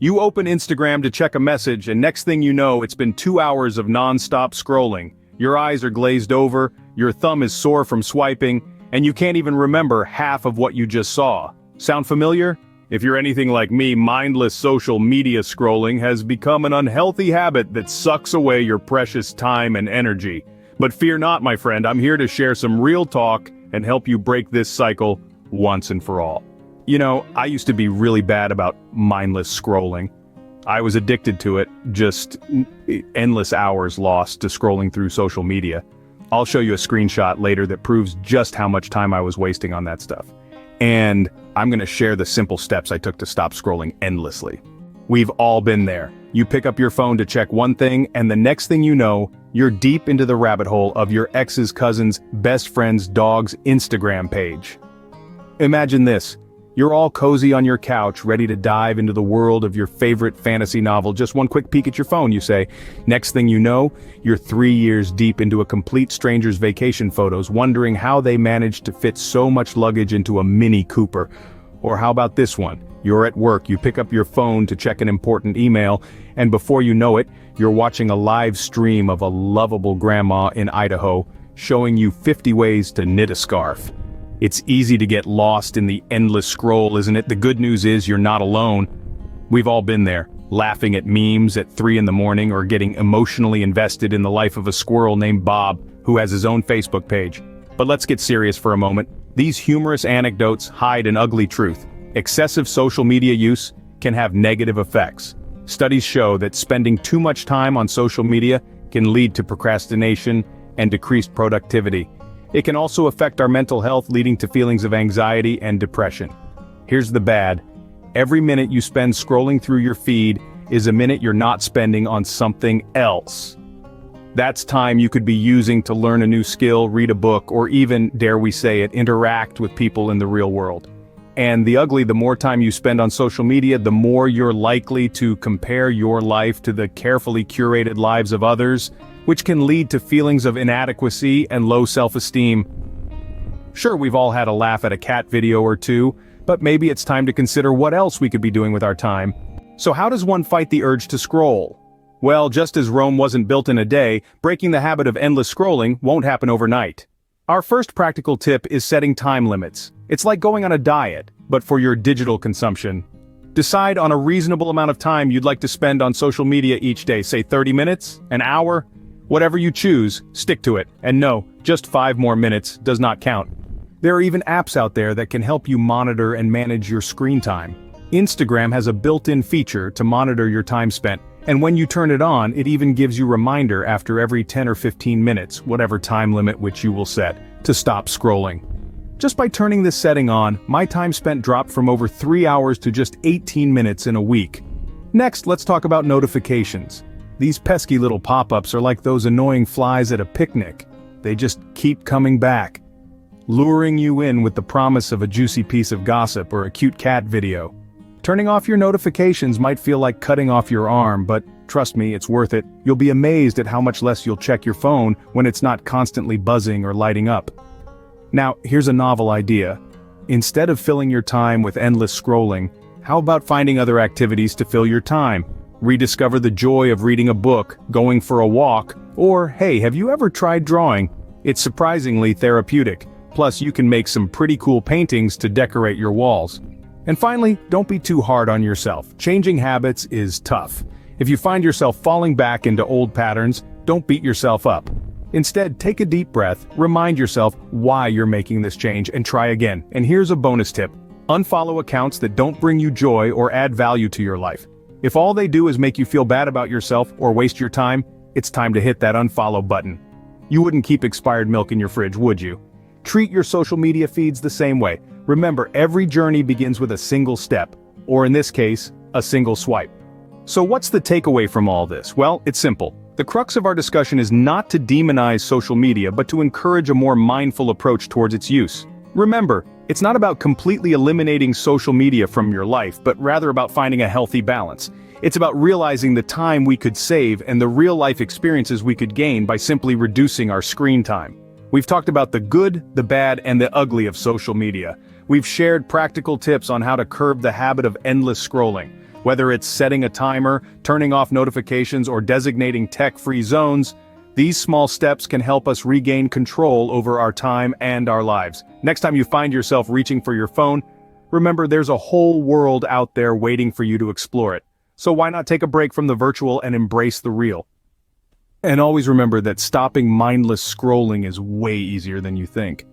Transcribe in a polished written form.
You open Instagram to check a message, and next thing you know, it's been 2 hours of non-stop scrolling. Your eyes are glazed over, your thumb is sore from swiping, and you can't even remember half of what you just saw. Sound familiar? If you're anything like me, mindless social media scrolling has become an unhealthy habit that sucks away your precious time and energy. But fear not, my friend, I'm here to share some real talk and help you break this cycle once and for all. You know, I used to be really bad about mindless scrolling. I was addicted to it, just endless hours lost to scrolling through social media. I'll show you a screenshot later that proves just how much time I was wasting on that stuff. And I'm gonna share the simple steps I took to stop scrolling endlessly. We've all been there. You pick up your phone to check one thing, and the next thing you know, you're deep into the rabbit hole of your ex's cousin's best friend's dog's Instagram page. Imagine this. You're all cozy on your couch, ready to dive into the world of your favorite fantasy novel. Just one quick peek at your phone, you say. Next thing you know, you're 3 years deep into a complete stranger's vacation photos, wondering how they managed to fit so much luggage into a Mini Cooper. Or how about this one? You're at work, you pick up your phone to check an important email, and before you know it, you're watching a live stream of a lovable grandma in Idaho, showing you 50 ways to knit a scarf. It's easy to get lost in the endless scroll, isn't it? The good news is you're not alone. We've all been there, laughing at memes at 3 in the morning or getting emotionally invested in the life of a squirrel named Bob, who has his own Facebook page. But let's get serious for a moment. These humorous anecdotes hide an ugly truth. Excessive social media use can have negative effects. Studies show that spending too much time on social media can lead to procrastination and decreased productivity. It can also affect our mental health, leading to feelings of anxiety and depression. Here's the bad. Every minute you spend scrolling through your feed is a minute you're not spending on something else. That's time you could be using to learn a new skill, read a book, or even, dare we say it, interact with people in the real world. And the more time you spend on social media, the more you're likely to compare your life to the carefully curated lives of others, which can lead to feelings of inadequacy and low self-esteem. Sure, we've all had a laugh at a cat video or two, but maybe it's time to consider what else we could be doing with our time. So how does one fight the urge to scroll? Well, just as Rome wasn't built in a day, breaking the habit of endless scrolling won't happen overnight. Our first practical tip is setting time limits. It's like going on a diet, but for your digital consumption. Decide on a reasonable amount of time you'd like to spend on social media each day, say 30 minutes, an hour. Whatever you choose, stick to it. And no, just 5 more minutes does not count. There are even apps out there that can help you monitor and manage your screen time. Instagram has a built-in feature to monitor your time spent, and when you turn it on, it even gives you a reminder after every 10 or 15 minutes, whatever time limit which you will set, to stop scrolling. Just by turning this setting on, my time spent dropped from over 3 hours to just 18 minutes in a week. Next, let's talk about notifications. These pesky little pop-ups are like those annoying flies at a picnic. They just keep coming back, luring you in with the promise of a juicy piece of gossip or a cute cat video. Turning off your notifications might feel like cutting off your arm, but trust me, it's worth it. You'll be amazed at how much less you'll check your phone when it's not constantly buzzing or lighting up. Now, here's a novel idea. Instead of filling your time with endless scrolling, how about finding other activities to fill your time? Rediscover the joy of reading a book, going for a walk, or hey, have you ever tried drawing? It's surprisingly therapeutic. Plus, you can make some pretty cool paintings to decorate your walls. And finally, don't be too hard on yourself. Changing habits is tough. If you find yourself falling back into old patterns, don't beat yourself up. Instead, take a deep breath, remind yourself why you're making this change, and try again. And here's a bonus tip. Unfollow accounts that don't bring you joy or add value to your life. If all they do is make you feel bad about yourself or waste your time, it's time to hit that unfollow button. You wouldn't keep expired milk in your fridge, would you? Treat your social media feeds the same way. Remember, every journey begins with a single step, or in this case, a single swipe. So what's the takeaway from all this? Well, it's simple. The crux of our discussion is not to demonize social media, but to encourage a more mindful approach towards its use. Remember, it's not about completely eliminating social media from your life, but rather about finding a healthy balance. It's about realizing the time we could save and the real-life experiences we could gain by simply reducing our screen time. We've talked about the good, the bad, and the ugly of social media. We've shared practical tips on how to curb the habit of endless scrolling. Whether it's setting a timer, turning off notifications, or designating tech-free zones, these small steps can help us regain control over our time and our lives. Next time you find yourself reaching for your phone, remember there's a whole world out there waiting for you to explore it. So why not take a break from the virtual and embrace the real? And always remember that stopping mindless scrolling is way easier than you think.